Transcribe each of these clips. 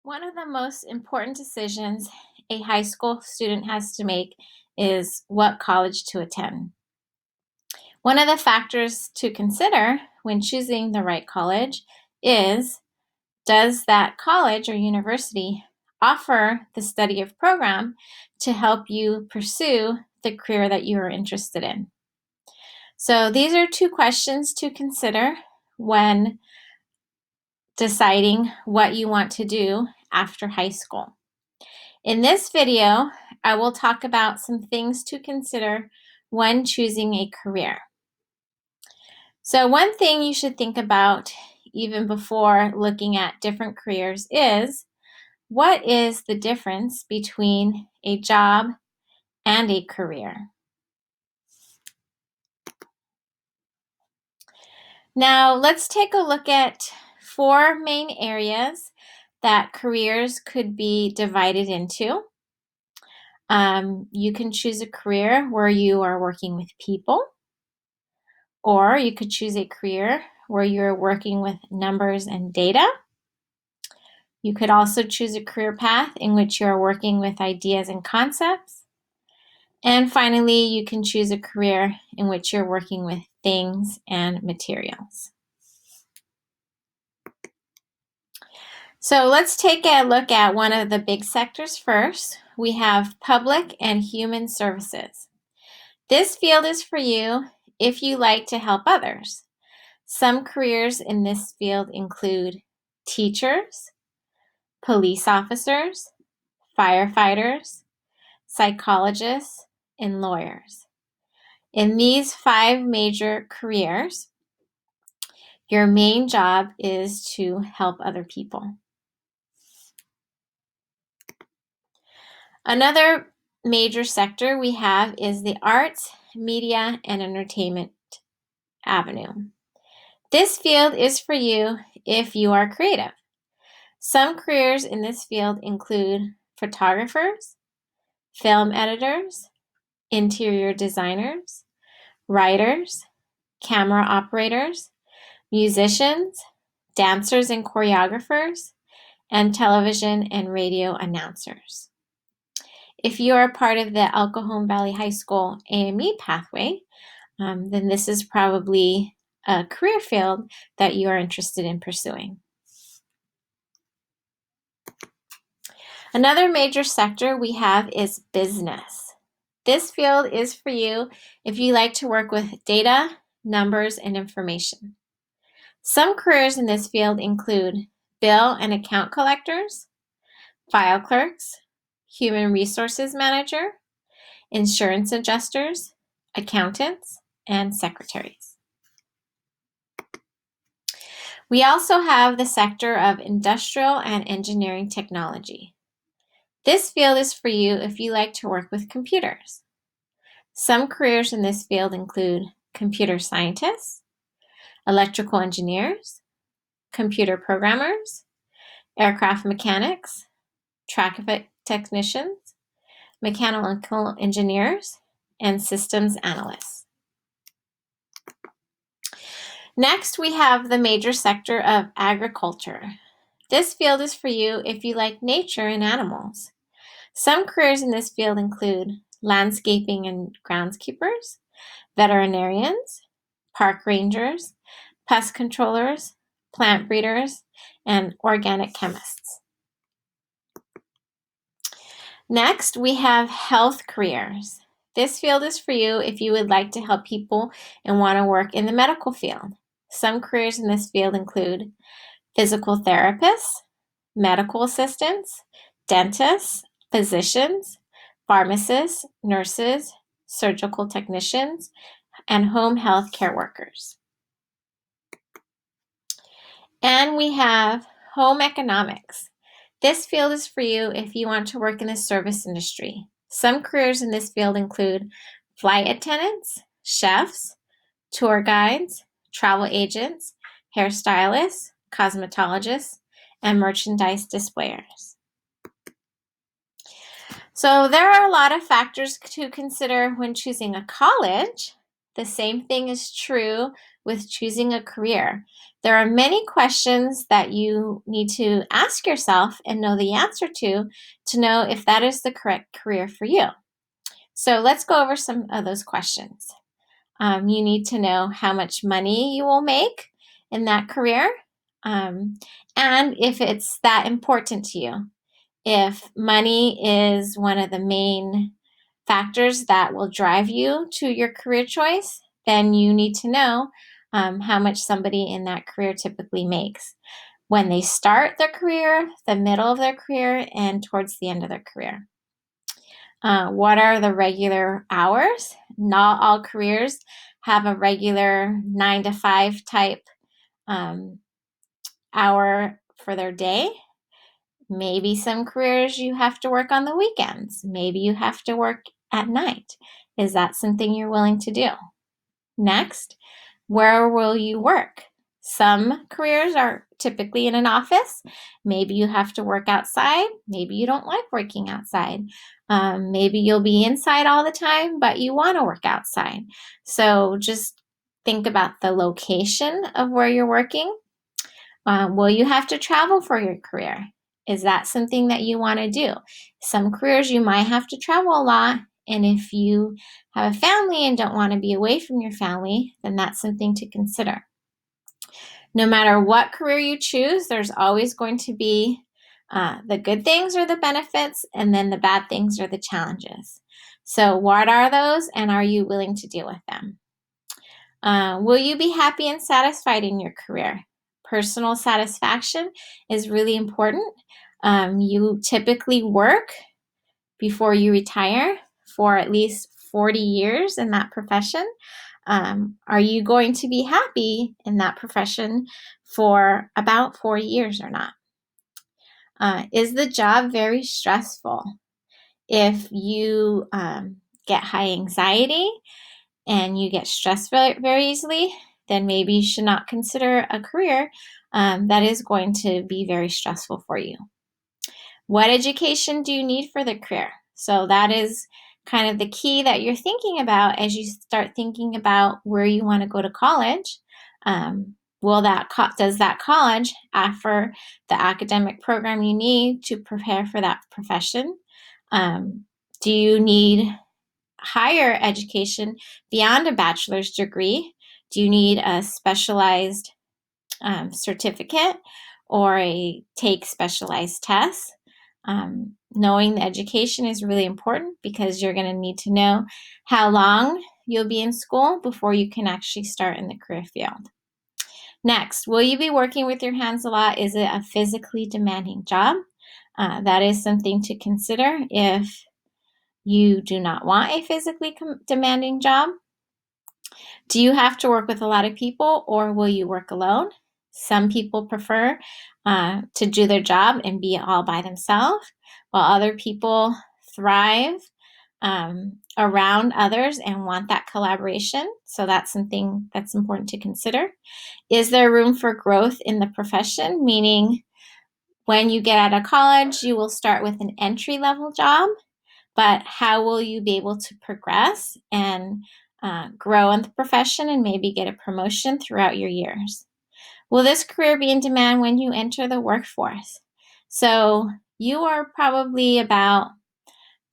One of the most important decisions a high school student has to make is what college to attend. One of the factors to consider when choosing the right college is, does that college or university offer the study of program to help you pursue the career that you are interested in? So these are two questions to consider when deciding what you want to do after high school. In this video, I will talk about some things to consider when choosing a career. So one thing you should think about even before looking at different careers is, what is the difference between a job and a career? Now let's take a look at four main areas that careers could be divided into. You can choose a career where you are working with people, or you could choose a career where you're working with numbers and data. You could also choose a career path in which you're working with ideas and concepts. And finally, you can choose a career in which you're working with things and materials. So let's take a look at one of the big sectors first. We have public and human services. This field is for you if you like to help others. Some careers in this field include teachers, police officers, firefighters, psychologists, and lawyers. In these five major careers, your main job is to help other people. Another major sector we have is the arts, media, and entertainment avenue. This field is for you if you are creative. Some careers in this field include photographers, film editors, interior designers, writers, camera operators, musicians, dancers and choreographers, and television and radio announcers. If you are part of the El Cajon Valley High School AME pathway, then this is probably a career field that you are interested in pursuing. Another major sector we have is business. This field is for you if you like to work with data, numbers, and information. Some careers in this field include bill and account collectors, file clerks, human resources manager, insurance adjusters, accountants, and secretaries. We also have the sector of industrial and engineering technology. This field is for you if you like to work with computers. Some careers in this field include computer scientists, electrical engineers, computer programmers, aircraft mechanics, traffic technicians, mechanical engineers, and systems analysts. Next, we have the major sector of agriculture. This field is for you if you like nature and animals. Some careers in this field include landscaping and groundskeepers, veterinarians, park rangers, pest controllers, plant breeders, and organic chemists. Next, we have health careers. This field is for you if you would like to help people and want to work in the medical field. Some careers in this field include physical therapists, medical assistants, dentists, physicians, pharmacists, nurses, surgical technicians, and home health care workers. And we have home economics. This field is for you if you want to work in the service industry. Some careers in this field include flight attendants, chefs, tour guides, travel agents, hairstylists, cosmetologists, and merchandise displayers. So there are a lot of factors to consider when choosing a college. the same thing is true with choosing a career. There are many questions that you need to ask yourself and know the answer to know if that is the correct career for you. So let's go over some of those questions. You need to know how much money you will make in that career, and if it's that important to you. If money is one of the main factors that will drive you to your career choice, then you need to know how much somebody in that career typically makes when they start their career, the middle of their career, and towards the end of their career. What are the regular hours? Not all careers have a regular 9 to 5 type hour for their day. Maybe some careers you have to work on the weekends. Maybe you have to work at night. Is that something you're willing to do? Next, where will you work? Some careers are typically in an office. Maybe you have to work outside. Maybe you don't like working outside. Maybe you'll be inside all the time, but you want to work outside. So just think about the location of where you're working. Will you have to travel for your career? Is that something that you want to do? Some careers you might have to travel a lot, and if you have a family and don't want to be away from your family, then that's something to consider. No matter what career you choose, there's always going to be the good things or the benefits, and then the bad things or the challenges. So what are those, and are you willing to deal with them? Will you be happy and satisfied in your career? Personal satisfaction is really important. You typically work before you retire for at least 40 years in that profession. Are you going to be happy in that profession for about 4 years or not? Is the job very stressful? If you get high anxiety and you get stressed very, very easily, then maybe you should not consider a career that is going to be very stressful for you. What education do you need for the career? So that is kind of the key that you're thinking about as you start thinking about where you want to go to college. Does that college offer the academic program you need to prepare for that profession? Do you need higher education beyond a bachelor's degree? Do you need a specialized certificate or take specialized tests? Knowing the education is really important because you're going to need to know how long you'll be in school before you can actually start in the career field. Next, will you be working with your hands a lot? Is it a physically demanding job? That is something to consider if you do not want a physically demanding job. Do you have to work with a lot of people, or will you work alone? Some people prefer to do their job and be all by themselves, while other people thrive around others and want that collaboration. So that's something that's important to consider. Is there room for growth in the profession? Meaning, when you get out of college, you will start with an entry-level job, but how will you be able to progress and grow in the profession and maybe get a promotion throughout your years? Will this career be in demand when you enter the workforce? So you are probably about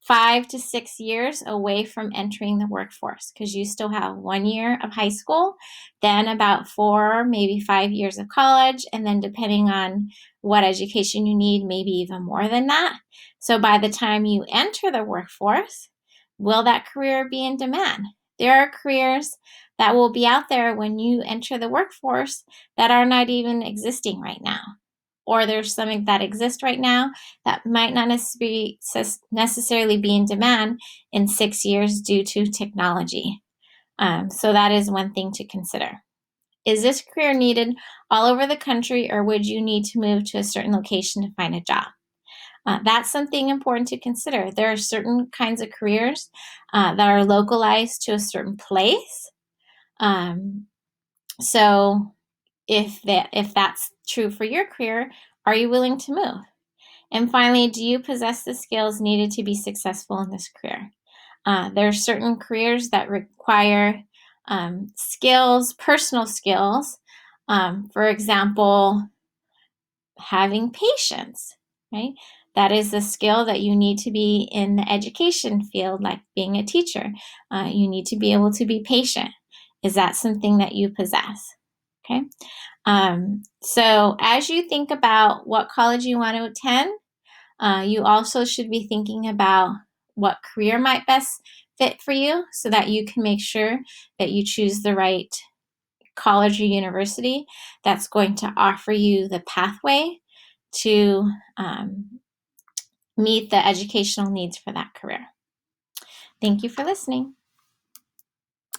5 to 6 years away from entering the workforce because you still have 1 year of high school, then about 4, maybe 5 years of college, and then depending on what education you need, maybe even more than that. So by the time you enter the workforce, will that career be in demand? There are careers that will be out there when you enter the workforce that are not even existing right now. Or there's something that exists right now that might not necessarily be in demand in 6 years due to technology. So that is one thing to consider. Is this career needed all over the country, or would you need to move to a certain location to find a job? That's something important to consider. There are certain kinds of careers that are localized to a certain place. So if that's true for your career, are you willing to move? And finally, do you possess the skills needed to be successful in this career? There are certain careers that require skills, personal skills. For example, having patience, right? That is a skill that you need to be in the education field, like being a teacher. You need to be able to be patient. Is that something that you possess? Okay. So as you think about what college you want to attend, you also should be thinking about what career might best fit for you so that you can make sure that you choose the right college or university that's going to offer you the pathway to meet the educational needs for that career. Thank you for listening.